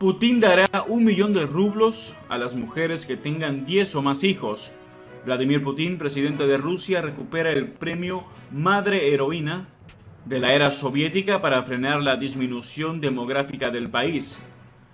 Putin dará 1 millón de rublos a las mujeres que tengan 10 o más hijos. Vladimir Putin, presidente de Rusia, recupera el premio Madre Heroína de la era soviética para frenar la disminución demográfica del país.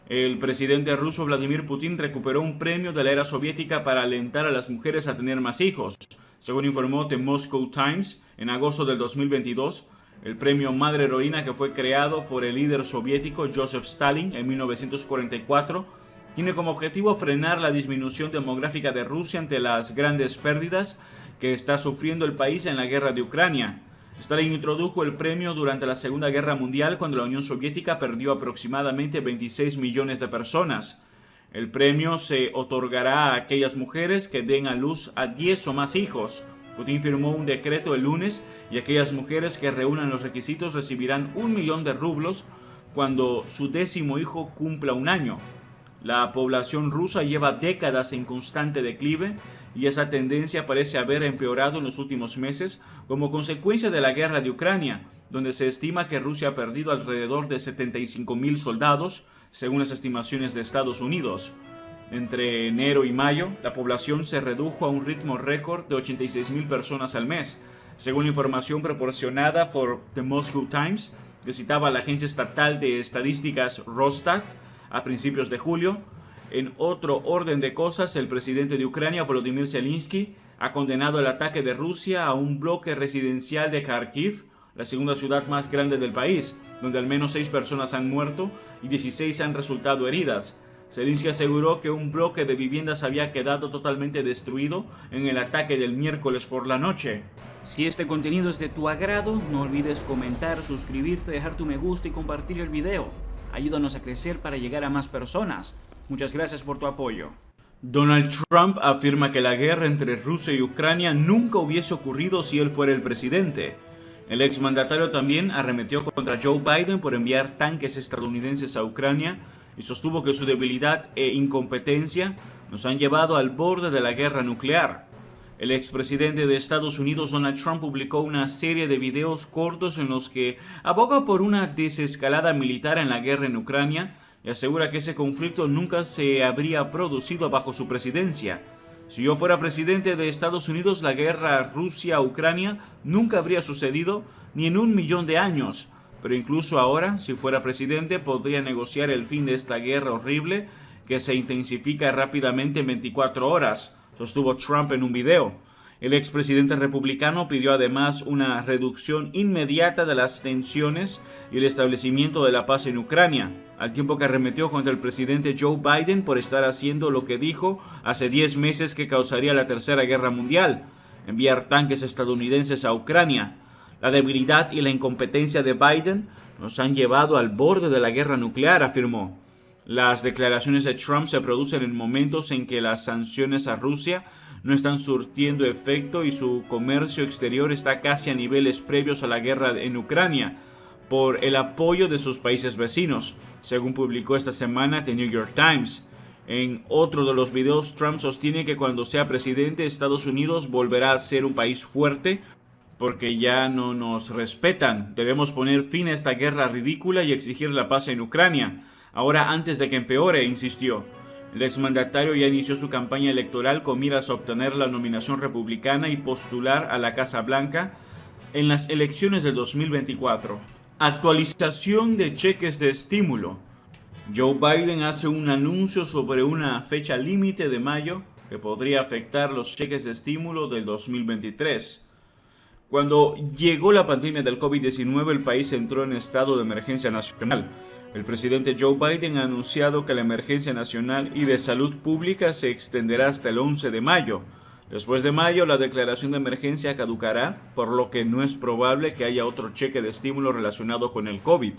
El presidente ruso Vladimir Putin recuperó un premio de la era soviética para alentar a las mujeres a tener más hijos. Según informó The Moscow Times, en agosto del 2022, el premio Madre Heroína, que fue creado por el líder soviético Joseph Stalin en 1944, tiene como objetivo frenar la disminución demográfica de Rusia ante las grandes pérdidas que está sufriendo el país en la guerra de Ucrania. Stalin introdujo el premio durante la Segunda Guerra Mundial, cuando la Unión Soviética perdió aproximadamente 26 millones de personas. El premio se otorgará a aquellas mujeres que den a luz a 10 o más hijos. Putin firmó un decreto el lunes y aquellas mujeres que reúnan los requisitos recibirán 1 millón de rublos cuando su 10º hijo cumpla un año. La población rusa lleva décadas en constante declive y esa tendencia parece haber empeorado en los últimos meses como consecuencia de la guerra de Ucrania, donde se estima que Rusia ha perdido alrededor de 75.000 soldados, según las estimaciones de Estados Unidos. Entre enero y mayo, la población se redujo a un ritmo récord de 86.000 personas al mes, según información proporcionada por The Moscow Times, que citaba a la agencia estatal de estadísticas Rosstat a principios de julio. En otro orden de cosas, el presidente de Ucrania, Volodymyr Zelensky, ha condenado el ataque de Rusia a un bloque residencial de Kharkiv, la segunda ciudad más grande del país, donde al menos 6 personas han muerto y 16 han resultado heridas. Zelensky aseguró que un bloque de viviendas había quedado totalmente destruido en el ataque del miércoles por la noche. Si este contenido es de tu agrado, no olvides comentar, suscribirte, dejar tu me gusta y compartir el video. Ayúdanos a crecer para llegar a más personas. Muchas gracias por tu apoyo. Donald Trump afirma que la guerra entre Rusia y Ucrania nunca hubiese ocurrido si él fuera el presidente. El exmandatario también arremetió contra Joe Biden por enviar tanques estadounidenses a Ucrania y sostuvo que su debilidad e incompetencia nos han llevado al borde de la guerra nuclear. El expresidente de Estados Unidos, Donald Trump, publicó una serie de videos cortos en los que aboga por una desescalada militar en la guerra en Ucrania y asegura que ese conflicto nunca se habría producido bajo su presidencia. Si yo fuera presidente de Estados Unidos, la guerra Rusia-Ucrania nunca habría sucedido ni en 1 millón de años. Pero incluso ahora, si fuera presidente, podría negociar el fin de esta guerra horrible que se intensifica rápidamente en 24 horas, sostuvo Trump en un video. El expresidente republicano pidió además una reducción inmediata de las tensiones y el establecimiento de la paz en Ucrania, al tiempo que arremetió contra el presidente Joe Biden por estar haciendo lo que dijo hace 10 meses que causaría la Tercera Guerra Mundial: enviar tanques estadounidenses a Ucrania. La debilidad y la incompetencia de Biden nos han llevado al borde de la guerra nuclear, afirmó. Las declaraciones de Trump se producen en momentos en que las sanciones a Rusia no están surtiendo efecto y su comercio exterior está casi a niveles previos a la guerra en Ucrania por el apoyo de sus países vecinos, según publicó esta semana The New York Times. En otro de los videos, Trump sostiene que cuando sea presidente, Estados Unidos volverá a ser un país fuerte porque ya no nos respetan. Debemos poner fin a esta guerra ridícula y exigir la paz en Ucrania, ahora antes de que empeore, insistió. El exmandatario ya inició su campaña electoral con miras a obtener la nominación republicana y postular a la Casa Blanca en las elecciones de 2024. Actualización de cheques de estímulo. Joe Biden hace un anuncio sobre una fecha límite de mayo que podría afectar los cheques de estímulo del 2023. Cuando llegó la pandemia del COVID-19, el país entró en estado de emergencia nacional. El presidente Joe Biden ha anunciado que la emergencia nacional y de salud pública se extenderá hasta el 11 de mayo. Después de mayo, la declaración de emergencia caducará, por lo que no es probable que haya otro cheque de estímulo relacionado con el COVID.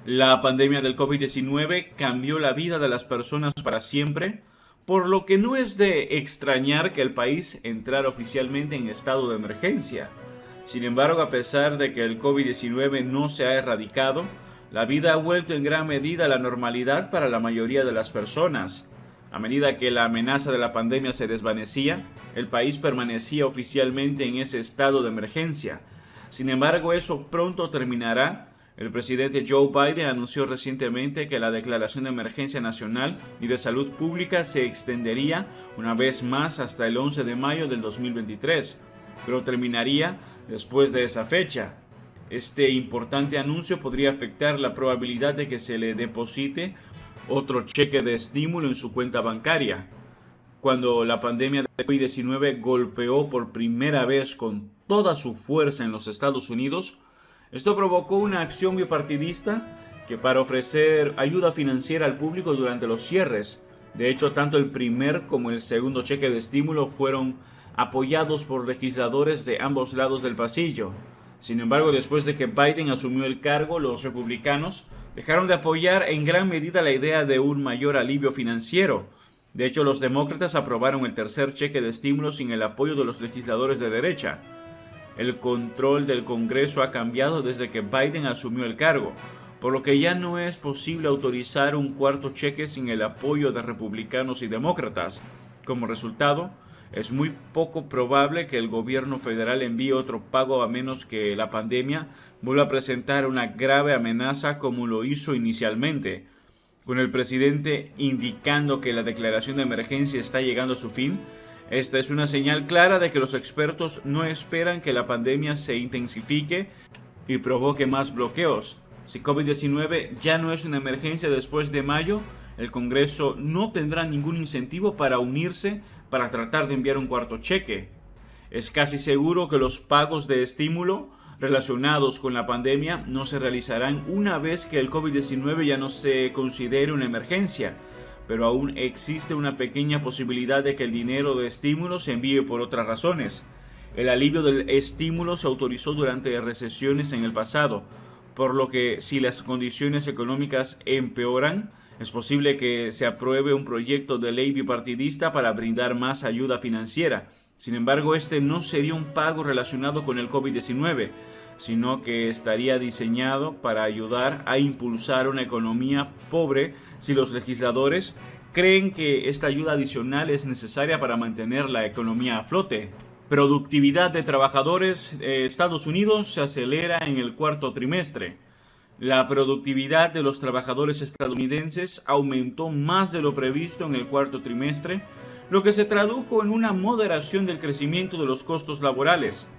La pandemia del COVID-19 cambió la vida de las personas para siempre, por lo que no es de extrañar que el país entrara oficialmente en estado de emergencia. Sin embargo, a pesar de que el COVID-19 no se ha erradicado, la vida ha vuelto en gran medida a la normalidad para la mayoría de las personas. A medida que la amenaza de la pandemia se desvanecía, el país permanecía oficialmente en ese estado de emergencia. Sin embargo, eso pronto terminará. El presidente Joe Biden anunció recientemente que la declaración de emergencia nacional y de salud pública se extendería una vez más hasta el 11 de mayo del 2023, pero terminaría después de esa fecha. Este importante anuncio podría afectar la probabilidad de que se le deposite otro cheque de estímulo en su cuenta bancaria. Cuando la pandemia de COVID-19 golpeó por primera vez con toda su fuerza en los Estados Unidos, esto provocó una acción bipartidista que para ofrecer ayuda financiera al público durante los cierres. De hecho, tanto el primer como el segundo cheque de estímulo fueron apoyados por legisladores de ambos lados del pasillo. Sin embargo, después de que Biden asumió el cargo, los republicanos dejaron de apoyar en gran medida la idea de un mayor alivio financiero. De hecho, los demócratas aprobaron el tercer cheque de estímulo sin el apoyo de los legisladores de derecha. El control del Congreso ha cambiado desde que Biden asumió el cargo, por lo que ya no es posible autorizar un cuarto cheque sin el apoyo de republicanos y demócratas. Como resultado, es muy poco probable que el gobierno federal envíe otro pago a menos que la pandemia vuelva a presentar una grave amenaza como lo hizo inicialmente. Con el presidente indicando que la declaración de emergencia está llegando a su fin, esta es una señal clara de que los expertos no esperan que la pandemia se intensifique y provoque más bloqueos. Si COVID-19 ya no es una emergencia después de mayo, el Congreso no tendrá ningún incentivo para unirse para tratar de enviar un cuarto cheque. Es casi seguro que los pagos de estímulo relacionados con la pandemia no se realizarán una vez que el COVID-19 ya no se considere una emergencia, pero aún existe una pequeña posibilidad de que el dinero de estímulo se envíe por otras razones. El alivio del estímulo se autorizó durante recesiones en el pasado, por lo que si las condiciones económicas empeoran, es posible que se apruebe un proyecto de ley bipartidista para brindar más ayuda financiera. Sin embargo, este no sería un pago relacionado con el COVID-19, sino que estaría diseñado para ayudar a impulsar una economía pobre si los legisladores creen que esta ayuda adicional es necesaria para mantener la economía a flote. Productividad de trabajadores de Estados Unidos se acelera en el cuarto trimestre. La productividad de los trabajadores estadounidenses aumentó más de lo previsto en el cuarto trimestre, lo que se tradujo en una moderación del crecimiento de los costos laborales.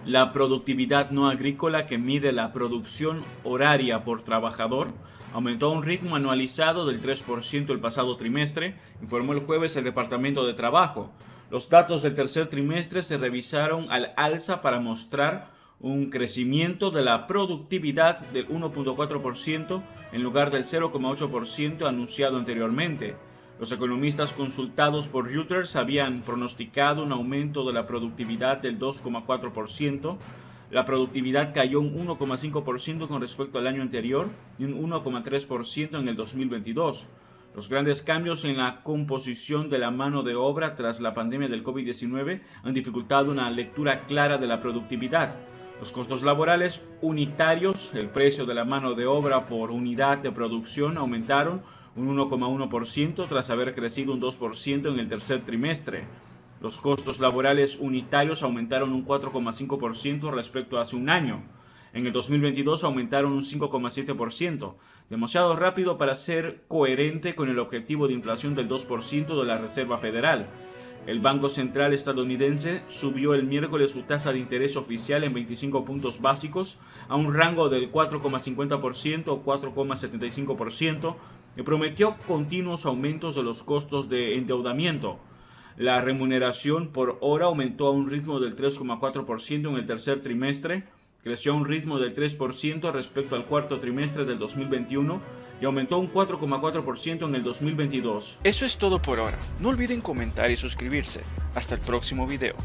La productividad no agrícola, que mide la producción horaria por trabajador, aumentó a un ritmo anualizado del 3% el pasado trimestre, informó el jueves el Departamento de Trabajo. Los datos del tercer trimestre se revisaron al alza para mostrar un crecimiento de la productividad del 1.4% en lugar del 0.8% anunciado anteriormente. Los economistas consultados por Reuters habían pronosticado un aumento de la productividad del 2.4%. La productividad cayó un 1.5% con respecto al año anterior y un 1.3% en el 2022. Los grandes cambios en la composición de la mano de obra tras la pandemia del COVID-19 han dificultado una lectura clara de la productividad. Los costos laborales unitarios, el precio de la mano de obra por unidad de producción, aumentaron un 1.1% tras haber crecido un 2% en el tercer trimestre. Los costos laborales unitarios aumentaron un 4.5% respecto a hace un año. En el 2022 aumentaron un 5.7%, demasiado rápido para ser coherente con el objetivo de inflación del 2% de la Reserva Federal. El Banco Central estadounidense subió el miércoles su tasa de interés oficial en 25 puntos básicos a un rango del 4.50% o 4.75% y prometió continuos aumentos de los costos de endeudamiento. La remuneración por hora aumentó a un ritmo del 3.4% en el tercer trimestre, creció a un ritmo del 3% respecto al cuarto trimestre del 2021 y aumentó un 4.4% en el 2022. Eso es todo por ahora. No olviden comentar y suscribirse. Hasta el próximo video.